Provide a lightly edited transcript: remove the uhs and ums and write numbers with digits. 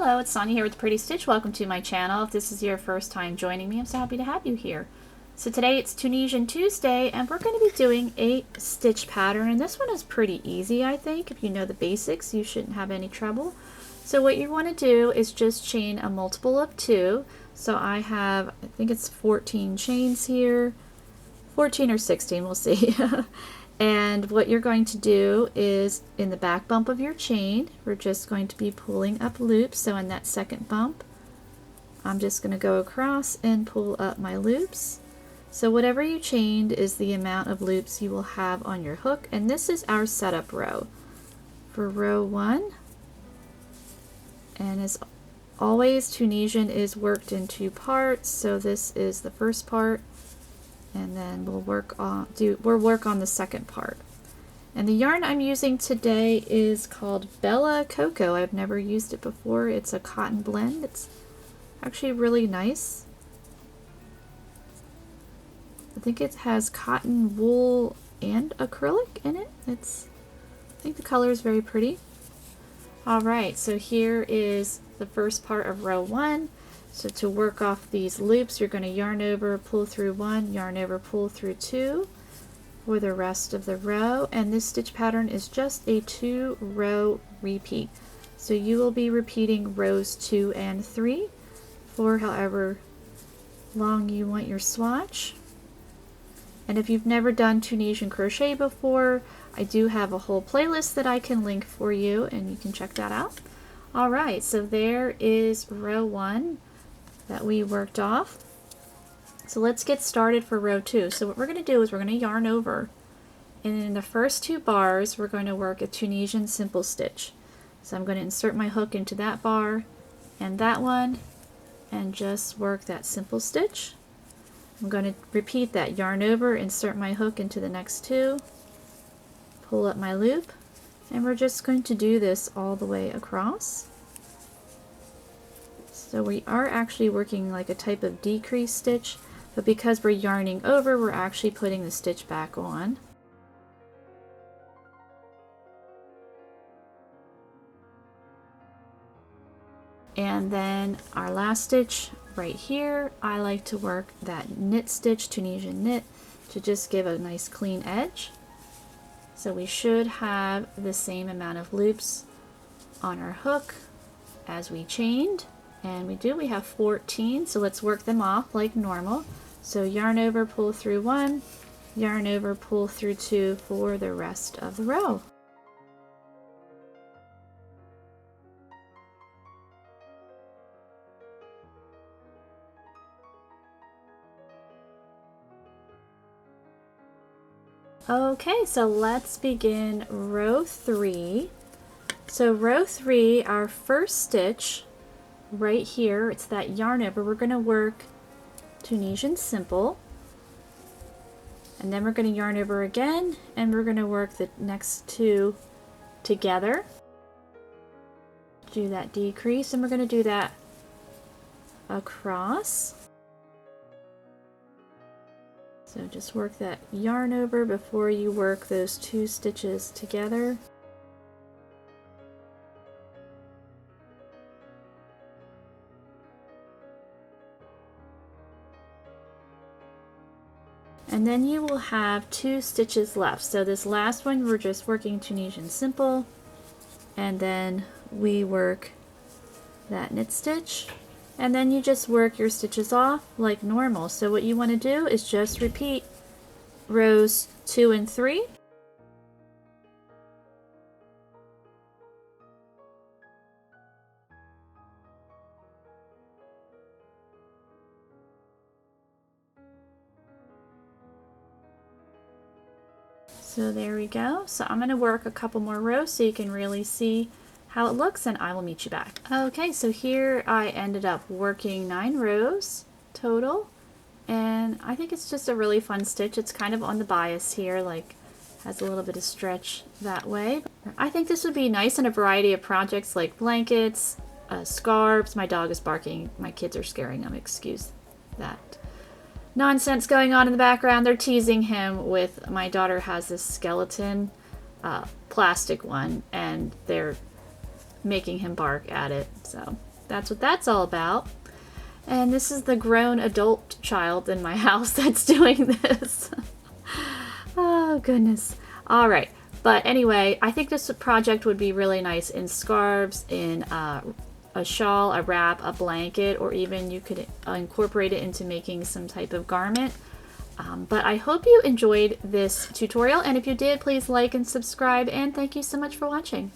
Hello, it's Sonia here with Pretty Stitch. Welcome to my channel. If this is your first time joining me, I'm so happy to have you here. So today it's Tunisian Tuesday and we're going to be doing a stitch pattern, and this one is pretty easy. I think if you know the basics you shouldn't have any trouble. So what you want to do is just chain a multiple of 2. So I think it's 14 chains here, 14 or 16, we'll see. And what you're going to do is in the back bump of your chain, we're just going to be pulling up loops. So in that second bump, I'm just going to go across and pull up my loops. So whatever you chained is the amount of loops you will have on your hook. And this is our setup row for row 1. And as always, Tunisian is worked in 2 parts. So this is the first part, and then we'll work on the second part. And the yarn I'm using today is called Bella Cocoa. I've never used it before. It's a cotton blend. It's actually really nice. I think it has cotton, wool, and acrylic in it. I think the color is very pretty. Alright, so here is the first part of row 1. So to work off these loops, you're going to yarn over, pull through 1, yarn over, pull through 2 for the rest of the row. And this stitch pattern is just a 2-row repeat. So you will be repeating rows 2 and 3 for however long you want your swatch. And if you've never done Tunisian crochet before, I do have a whole playlist that I can link for you, and you can check that out. Alright, so there is row 1 that we worked off. So let's get started for row 2. So what we're going to do is we're going to yarn over, and in the first 2 bars we're going to work a Tunisian simple stitch. So I'm going to insert my hook into that bar and that one and just work that simple stitch. I'm going to repeat that, yarn over, insert my hook into the next 2, pull up my loop, and we're just going to do this all the way across. So we are actually working like a type of decrease stitch, but because we're yarning over, we're actually putting the stitch back on. And then our last stitch right here, I like to work that knit stitch, Tunisian knit, to just give a nice clean edge. So we should have the same amount of loops on our hook as we chained. And we have 14, so let's work them off like normal. So yarn over, pull through 1, yarn over, pull through 2 for the rest of the row. Okay, so let's begin row 3. So row 3, our first stitch right here, it's that yarn over. We're going to work Tunisian simple, and then we're going to yarn over again, and we're going to work the next 2 together. Do that decrease, and we're going to do that across. So just work that yarn over before you work those 2 stitches together. And then you will have 2 stitches left. So this last one we're just working Tunisian simple, and then we work that knit stitch, and then you just work your stitches off like normal. So what you want to do is just repeat rows 2 and 3. So there we go. So I'm going to work a couple more rows so you can really see how it looks, and I will meet you back. Okay, so here I ended up working 9 rows total, and I think it's just a really fun stitch. It's kind of on the bias here, like has a little bit of stretch that way. I think this would be nice in a variety of projects like blankets, scarves. My dog is barking. My kids are scaring him. Excuse that nonsense going on in the background. They're teasing him with, my daughter has this skeleton plastic one, and they're making him bark at it. So that's what that's all about. And this is the grown adult child in my house that's doing this. Oh, goodness. All right. But anyway, I think this project would be really nice in scarves, in a shawl, a wrap, a blanket, or even you could incorporate it into making some type of garment. But I hope you enjoyed this tutorial, and if you did, please like and subscribe, and thank you so much for watching.